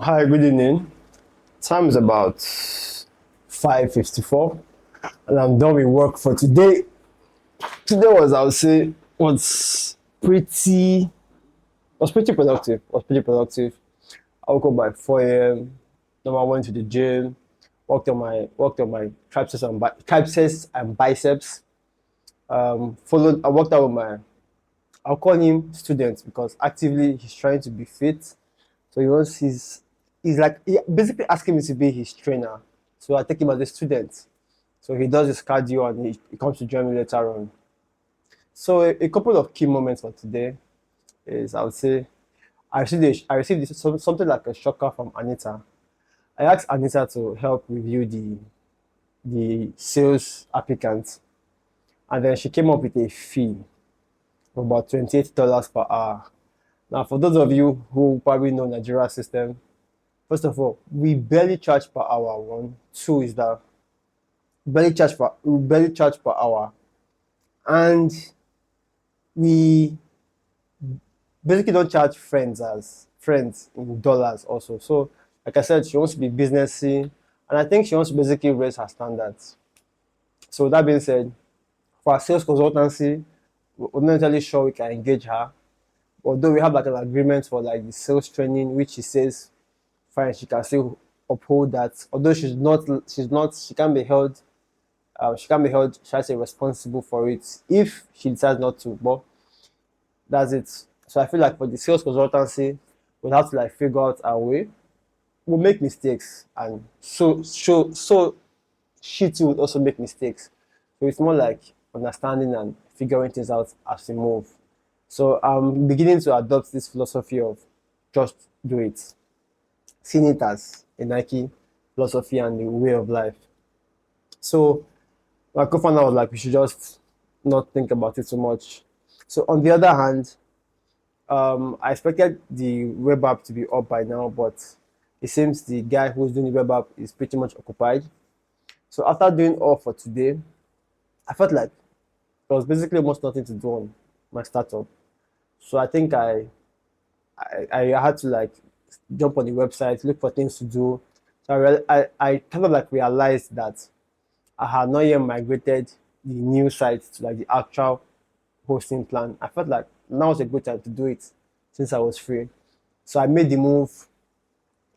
Hi, good evening. Time is about 5:54, and I'm done with work for today. Today was, I would say, pretty pretty productive. I woke up by 4 a.m. Then I went to the gym, worked on my triceps and biceps. Followed. I worked out with my. I'll call him student because actively he's trying to be fit. So he's like basically asking me to be his trainer. So I take him as a student. So he does his cardio and he comes to join me later on. So a couple of key moments for today is, I would say, something like a shocker from Anita. I asked Anita to help review the sales applicants, and then she came up with a fee of about $28 per hour. Now, for those of you who probably know Nigeria system, first of all, we barely charge per hour. One, two is that we barely charge per hour, and we basically don't charge friends as friends in dollars also. So, like I said, she wants to be businessy, and I think she wants to basically raise her standards. So that being said, for our sales consultancy, we're not entirely sure we can engage her. Although we have like an agreement for like the sales training, which she says fine, she can still uphold that. Although she can't be held, shall I say, responsible for it if she decides not to. But that's it. So I feel like for the sales consultancy, we'll have to like figure out our way. We'll make mistakes, and so she too will also make mistakes. So it's more like understanding and figuring things out as we move. So I'm beginning to adopt this philosophy of just do it, seeing it as a Nike philosophy and the way of life. So my co-founder was like, we should just not think about it so much. So on the other hand, I expected the web app to be up by now, but it seems the guy who's doing the web app is pretty much occupied. So after doing all for today, I felt like there was basically almost nothing to do on my startup. So I think I had to like jump on the website, look for things to do. So I kind of like realized that I had not yet migrated the new site to like the actual hosting plan. I felt like now was a good time to do it since I was free. So I made the move.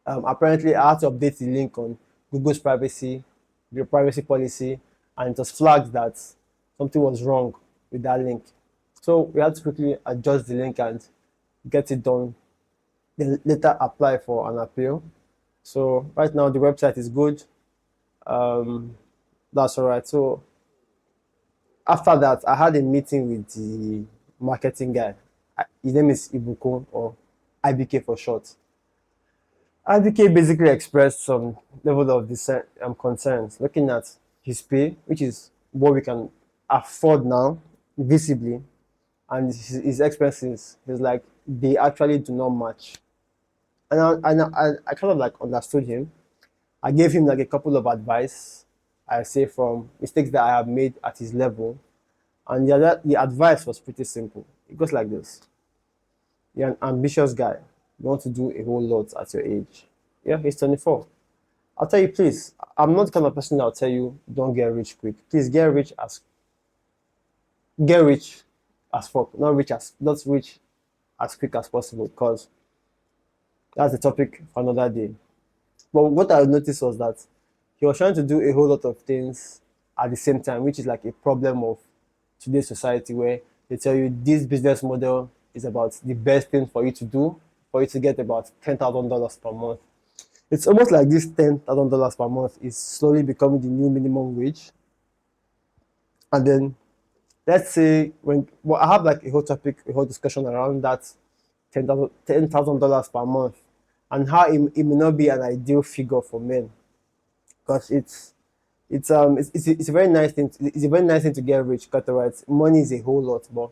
Apparently, I had to update the link on Google's the privacy policy, and it was flagged that something was wrong with that link. So we had to quickly adjust the link and get it done. Then later apply for an appeal. So right now the website is good. Um, that's all right. So after that, I had a meeting with the marketing guy. His name is Ibuko, or IBK for short. IBK basically expressed some level of concerns looking at his pay, which is what we can afford now, visibly, and his expenses. He's like, they actually do not match. And I kind of like understood him. I gave him like a couple of advice, I say, from mistakes that I have made at his level. And the advice was pretty simple. It goes like this: you're an ambitious guy. You want to do a whole lot at your age. Yeah, he's 24. I'll tell you, please, I'm not the kind of person that'll tell you don't get rich quick. Please get rich as fuck, not rich as quick as possible, because that's the topic for another day. But what I noticed was that he was trying to do a whole lot of things at the same time, which is like a problem of today's society, where they tell you this business model is about the best thing for you to do, for you to get about $10,000 per month. It's almost like this $10,000 per month is slowly becoming the new minimum wage. And then let's say I have like a whole discussion around that $10,000 per month, and how it may not be an ideal figure for men, because it's a very nice thing. It's a very nice thing to get rich. Cut right, money is a whole lot, but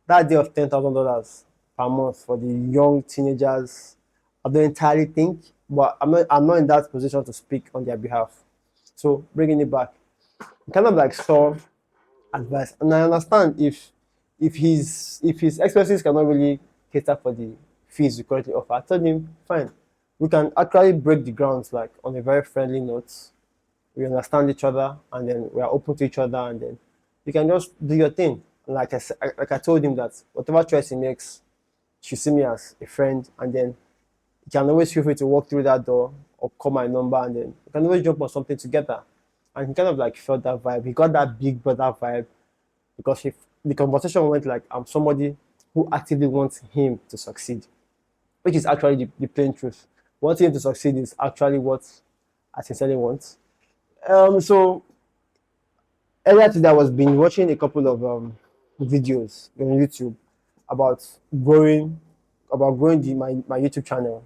that day of $10,000 per month for the young teenagers, I don't entirely think. But I'm not in that position to speak on their behalf. So bringing it back, kind of like saw advice, and I understand if his expenses cannot really cater for the fees we currently offer. I told him, fine, We can actually break the grounds like on a very friendly note. We understand each other, and then we are open to each other, and then you can just do your thing. Like like I told him that whatever choice he makes, he should see me as a friend, and then you can always feel free to walk through that door or call my number, and then you can always jump on something together. And he kind of like felt that vibe. He got that big brother vibe because the conversation went like, I'm somebody who actively wants him to succeed, which is actually the plain truth. Wanting him to succeed is actually what I sincerely want. So earlier today, I was been watching a couple of videos on YouTube about growing, my YouTube channel.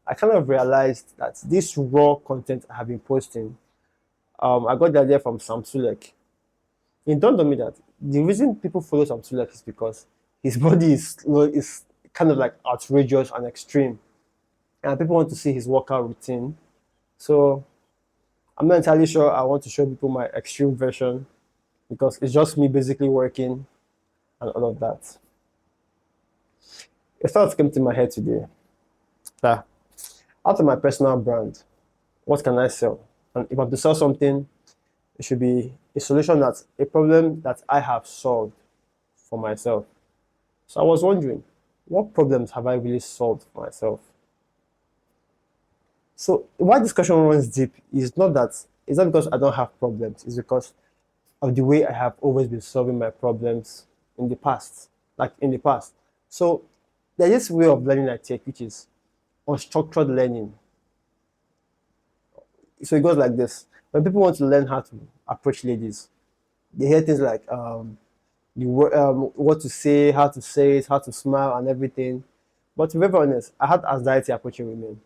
I kind of realized that this raw content I have been posting, I got the idea from Sam Sulek. It dawned on me that the reason people follow Sam Sulek is because his body is kind of like outrageous and extreme, and people want to see his workout routine. So I'm not entirely sure I want to show people my extreme version because it's just me basically working and all of that. A thought came to my head today that out of my personal brand, what can I sell? And if I'm to sell something, it should be a solution that's a problem that I have solved for myself. So I was wondering, what problems have I really solved for myself? So why discussion runs deep is not that it's not because I don't have problems, it's because of the way I have always been solving my problems in the past. Like in the past. So there's this way of learning I take, which is unstructured learning. So it goes like this. When people want to learn how to approach ladies, they hear things like what to say, how to say it, how to smile, and everything. But to be very honest, I had anxiety approaching women.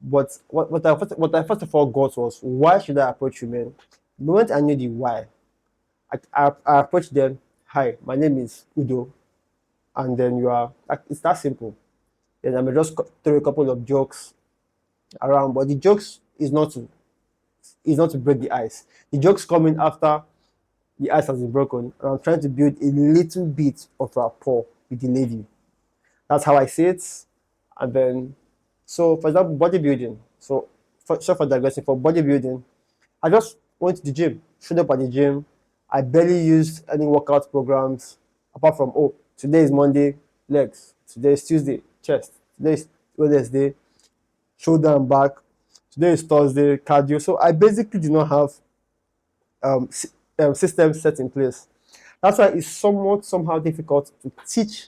But what I first of all got was, why should I approach women? The moment I knew the why, I approached them. Hi, my name is Udo, and then you are. Like, it's that simple. Then I may just throw a couple of jokes around, but the jokes is not to break the ice. The jokes coming after the ice has been broken, and I'm trying to build a little bit of rapport with the lady. That's how I see it. And then, so for example, bodybuilding. So for digressing, for bodybuilding, I just went to the gym, showed up at the gym. I barely used any workout programs apart from, oh, today is Monday, legs. Today is Tuesday, chest. Today is Wednesday, shoulder and back. Today is Thursday, cardio. So I basically did not have um, systems set in place. That's why it's somewhat somehow difficult to teach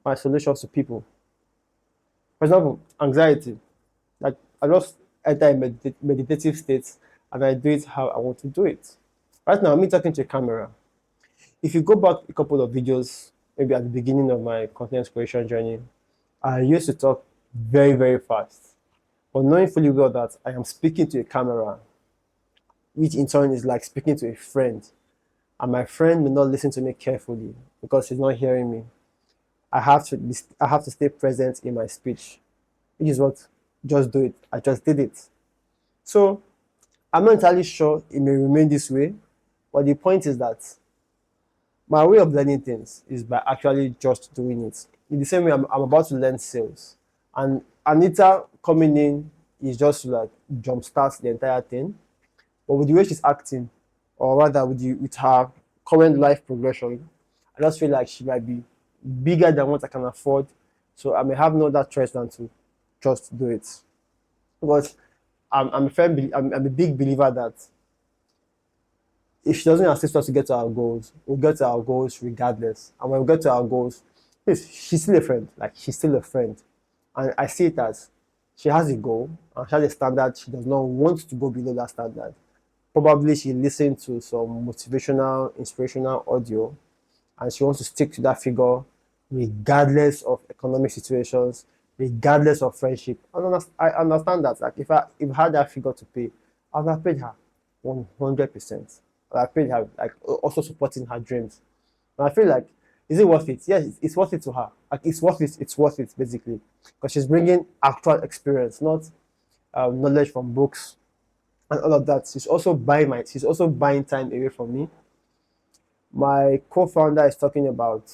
my solutions to people. For example, anxiety. Like I just enter a meditative state and I do it how I want to do it. Right now, I'm talking to a camera. If you go back a couple of videos, maybe at the beginning of my content creation journey, I used to talk very, very fast. But knowing fully well that I am speaking to a camera, which in turn is like speaking to a friend, and my friend may not listen to me carefully because he's not hearing me. I have to stay present in my speech, which is what just do it. I just did it. So I'm not entirely sure it may remain this way, but the point is that my way of learning things is by actually just doing it. In the same way, I'm about to learn sales, and Anita coming in is just to like jumpstart the entire thing. But with the way she's acting, or rather with her current life progression, I just feel like she might be bigger than what I can afford. So I may have no other choice than to just do it. But I'm a big believer that if she doesn't assist us to get to our goals, we'll get to our goals regardless. And when we get to our goals, please, she's still a friend. Like she's still a friend. And I see it as she has a goal and she has a standard. She does not want to go below that standard. Probably she listened to some motivational, inspirational audio and she wants to stick to that figure regardless of economic situations, regardless of friendship. I understand that. Like if I had that figure to pay, I would have paid her 100%. I would have paid her like also supporting her dreams. And I feel like, is it worth it? Yes, it's worth it to her. Like it's worth it. It's worth it basically because she's bringing actual experience, not knowledge from books and all of that. She's also buying time away from me. My co-founder is talking about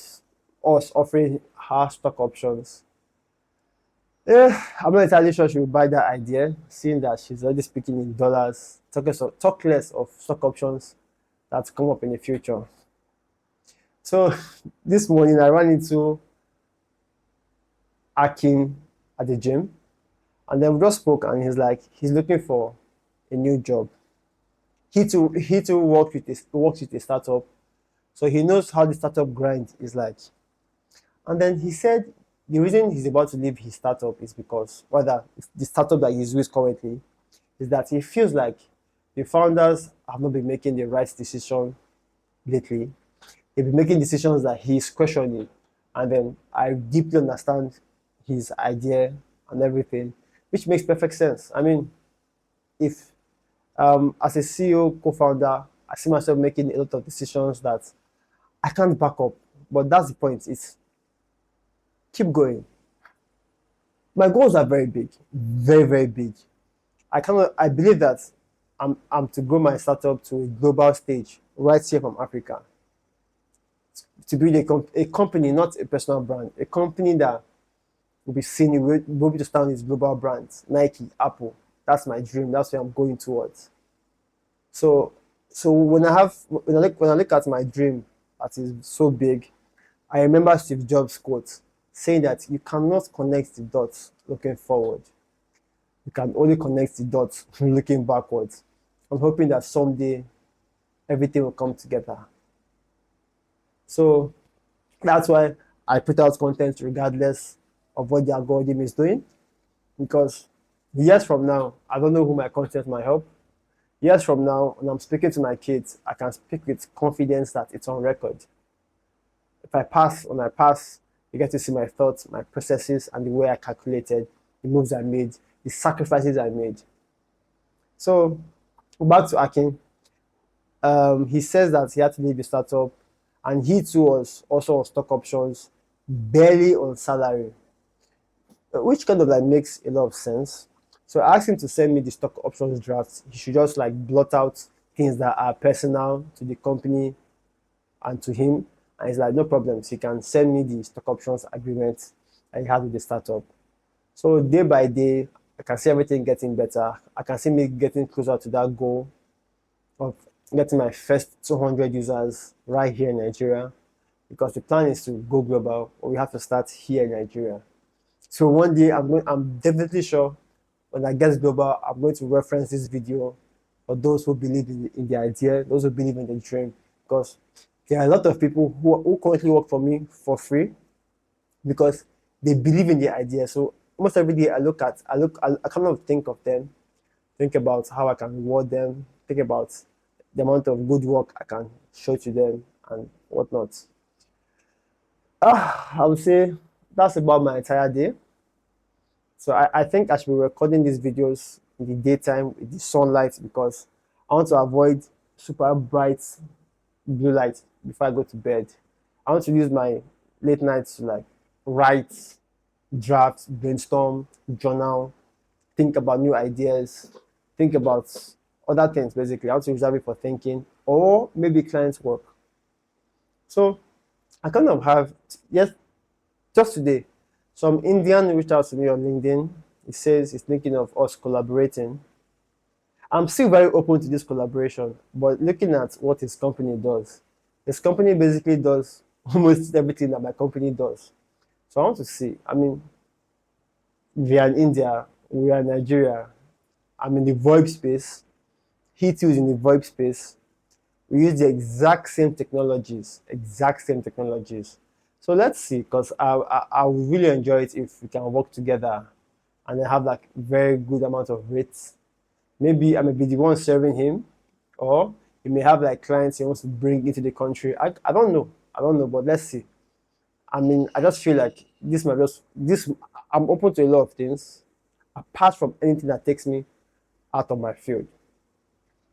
us offering her stock options. I'm not entirely sure she will buy that idea, seeing that she's already speaking in dollars, talk less of stock options that come up in the future. So this morning I ran into Akin at the gym, and then we just spoke, and he's like he's looking for a new job. He too works with a startup, so he knows how the startup grind is like. And then he said the reason he's about to leave his startup is because, rather, the startup that he's with currently, is that he feels like the founders have not been making the right decision lately. They've been making decisions that he's questioning. And then I deeply understand his idea and everything, which makes perfect sense. I mean, if as a CEO, co-founder, I see myself making a lot of decisions that I can't back up. But that's the point. It's keep going. My goals are very big, very, very big. I believe that I'm to grow my startup to a global stage right here from Africa. To build a company, not a personal brand, a company that will be seen, will be able to stand its global brands, Nike, Apple. That's my dream. That's where I'm going towards. So, so when I look at my dream that is so big, I remember Steve Jobs' quote saying that you cannot connect the dots looking forward. You can only connect the dots looking backwards. I'm hoping that someday everything will come together. So that's why I put out content regardless of what the algorithm is doing. Because years from now, I don't know who my content might help. Years from now, when I'm speaking to my kids, I can speak with confidence that it's on record. When I pass, you get to see my thoughts, my processes, and the way I calculated, the moves I made, the sacrifices I made. So back to Akin. He says that he had to leave the startup, and he too was also on stock options, barely on salary, which kind of like makes a lot of sense. So I asked him to send me the stock options drafts. He should just like blot out things that are personal to the company and to him. And he's like, no problems. He can send me the stock options agreement that he had with the startup. So day by day, I can see everything getting better. I can see me getting closer to that goal of getting my first 200 users right here in Nigeria, because the plan is to go global, but we have to start here in Nigeria. So one day I'm definitely sure when I get global, I'm going to reference this video for those who believe in the idea, those who believe in the dream, because there are a lot of people who currently work for me for free because they believe in the idea. So almost every day I kind of think of them, think about how I can reward them, think about the amount of good work I can show to them and whatnot. I would say that's about my entire day. So I think I should be recording these videos in the daytime with the sunlight, because I want to avoid super bright blue light before I go to bed. I want to use my late nights to like write, draft, brainstorm, journal, think about new ideas, think about other things basically. I want to reserve it for thinking or maybe client work. So I kind of have, yes, just today, some Indian reached out to me on LinkedIn. He says he's thinking of us collaborating. I'm still very open to this collaboration, but looking at what his company basically does almost everything that my company does. So I want to see. I mean, we are in India, we are in Nigeria. I'm in the VoIP space. He too is in the VoIP space. We use the exact same technologies, exact same technologies. So let's see, because I would really enjoy it if we can work together and then have like very good amount of rates. Maybe I may be the one serving him, or he may have like clients he wants to bring into the country. I don't know. I don't know, but let's see. I mean, I just feel like this. I'm open to a lot of things, apart from anything that takes me out of my field,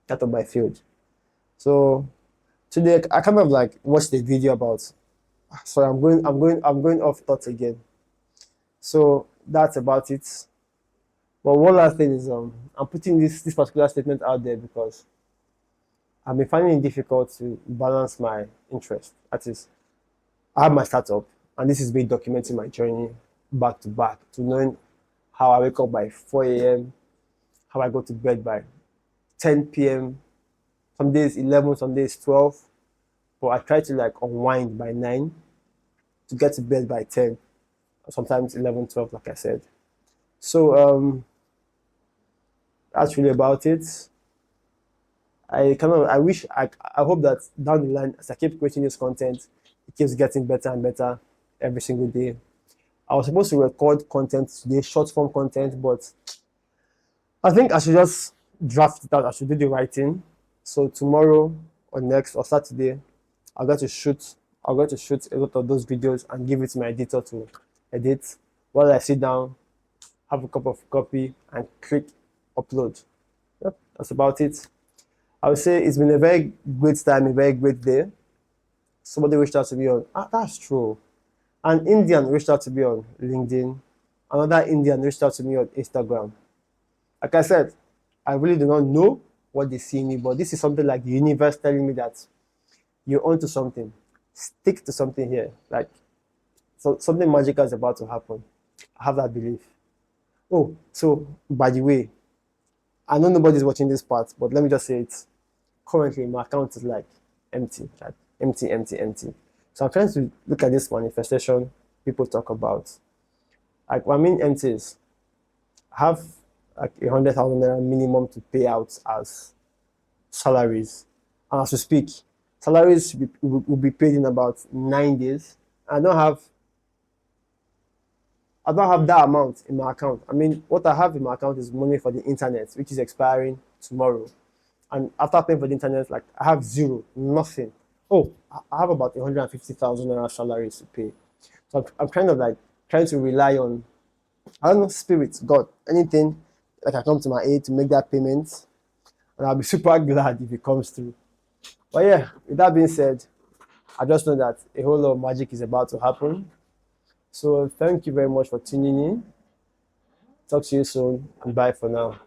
out of my field. So today I kind of like watched the video about. Sorry, I'm going off thoughts again. So that's about it. But one last thing is I'm putting this particular statement out there because I've been finding it difficult to balance my interest. That is, I have my startup, and this is me documenting my journey back to back to knowing how I wake up by 4 a.m., how I go to bed by 10 p.m., some days 11, some days 12. But I try to like unwind by 9 to get to bed by 10, sometimes 11, 12, like I said. So that's really about it. I hope that down the line, as I keep creating this content, it keeps getting better and better every single day. I was supposed to record content today, short form content, but I think I should just draft it out. I should do the writing. So tomorrow or next or Saturday, I'm going to shoot. I'm going to shoot a lot of those videos and give it to my editor to edit while I sit down, have a cup of coffee, and click upload. Yep, that's about it. I would say it's been a very great time, a very great day. Somebody reached out to me on, that's true. An Indian reached out to me on LinkedIn. Another Indian reached out to me on Instagram. Like I said, I really do not know what they see in me, but this is something like the universe telling me that you're onto something. Stick to something here. Like, so something magical is about to happen. I have that belief. Oh, so by the way, I know nobody's watching this part, but let me just say it. Currently, my account is like empty, like empty, empty, empty. So I'm trying to look at this manifestation people talk about. Like, what I mean empty is, I have like 100,000 naira minimum to pay out as salaries. And as we speak, salaries will be paid in about 9 days. I don't have that amount in my account. I mean, what I have in my account is money for the internet, which is expiring tomorrow. And after paying for the internet, like I have zero, nothing. Oh, I have about 150,000 naira salaries to pay. So I'm kind of like trying to rely on, I don't know, spirit, God, anything that can come to my aid to make that payment. And I'll be super glad if it comes through. But yeah, with that being said, I just know that a whole lot of magic is about to happen. So thank you very much for tuning in. Talk to you soon and bye for now.